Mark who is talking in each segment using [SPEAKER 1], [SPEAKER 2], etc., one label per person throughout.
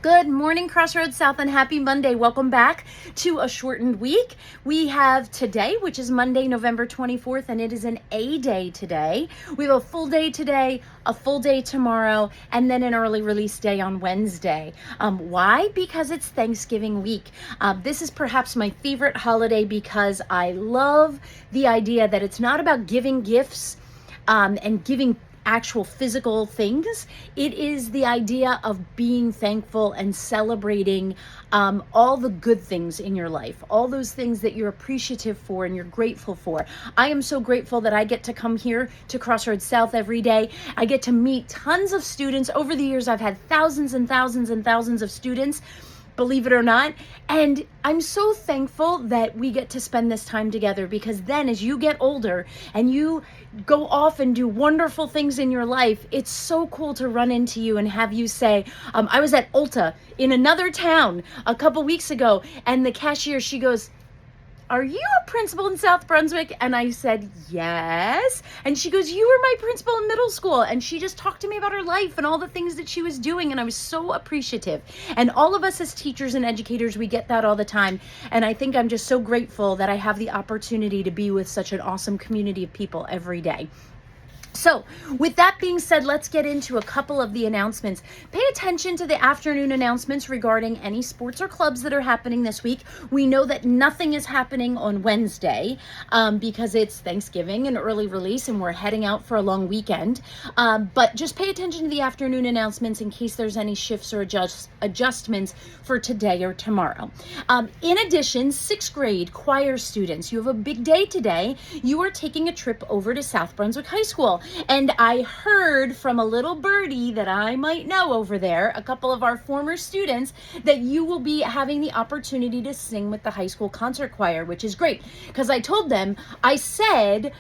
[SPEAKER 1] Good morning, Crossroads South, and happy Monday. Welcome back to a shortened week. We have today, which is Monday, November 24th, and it is an A day today. We have a full day today, a full day tomorrow, and then an early release day on Wednesday. Why? Because it's Thanksgiving week. This is perhaps my favorite holiday because I love the idea that it's not about giving gifts and giving actual physical things. It is the idea of being thankful and celebrating all the good things in your life, all those things that you're appreciative for and you're grateful for. I am so grateful that I get to come here to Crossroads South every day. I get to meet tons of students. Over the years, I've had thousands and thousands and thousands of students, believe it or not. And I'm so thankful that we get to spend this time together, because then as you get older and you go off and do wonderful things in your life, it's so cool to run into you and have you say, I was at Ulta in another town a couple weeks ago, and the cashier, she goes, "Are you a principal in South Brunswick?" And I said, "Yes." And she goes, "You were my principal in middle school." And she just talked to me about her life and all the things that she was doing. And I was so appreciative. And all of us as teachers and educators, we get that all the time. And I think I'm just so grateful that I have the opportunity to be with such an awesome community of people every day. So with that being said, let's get into a couple of the announcements. Pay attention to the afternoon announcements regarding any sports or clubs that are happening this week. We know that nothing is happening on Wednesday because it's Thanksgiving and early release and we're heading out for a long weekend. But just pay attention to the afternoon announcements in case there's any shifts or adjustments for today or tomorrow. In addition, 6th grade choir students, you have a big day today. You are taking a trip over to South Brunswick High School. And I heard from a little birdie that I might know over there, a couple of our former students, that you will be having the opportunity to sing with the high school concert choir, which is great. Because I told them, I said,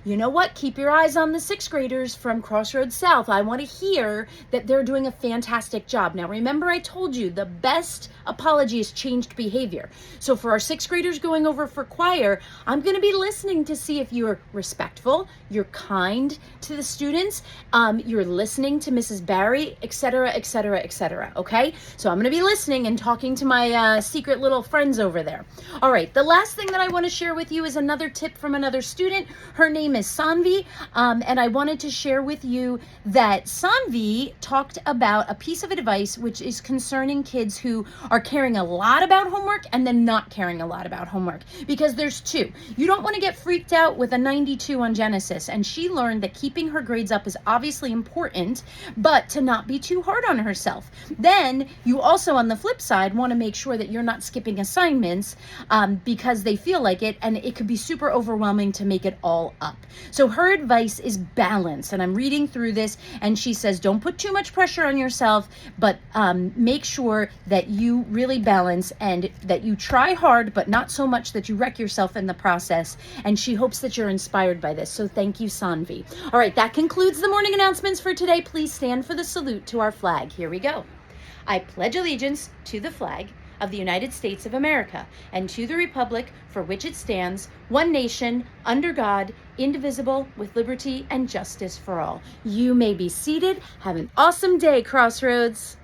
[SPEAKER 1] you know what? Keep your eyes on the 6th graders from Crossroads South. I want to hear that they're doing a fantastic job. Now, remember I told you the best apology is changed behavior. So for our 6th graders going over for choir, I'm going to be listening to see if you're respectful, you're kind to the students, you're listening to Mrs. Barry, etc., etc., etc. Okay? So I'm going to be listening and talking to my secret little friends over there. All right. The last thing that I want to share with you is another tip from another student. Her name is Sanvi, and I wanted to share with you that Sanvi talked about a piece of advice which is concerning kids who are caring a lot about homework and then not caring a lot about homework, because there's two. You don't want to get freaked out with a 92 on Genesis, and she learned that keeping her grades up is obviously important, but to not be too hard on herself. Then you also, on the flip side, want to make sure that you're not skipping assignments because they feel like it, and it could be super overwhelming to make it all up. So her advice is balance, and I'm reading through this, and she says don't put too much pressure on yourself, but make sure that you really balance and that you try hard, but not so much that you wreck yourself in the process. And she hopes that you're inspired by this. So thank you, Sanvi. All right, that concludes the morning announcements for today. Please stand for the salute to our flag. Here we go. I pledge allegiance to the flag of the United States of America and to the republic for which it stands, one nation, under God, indivisible, with liberty and justice for all. You may be seated. Have an awesome day, Crossroads.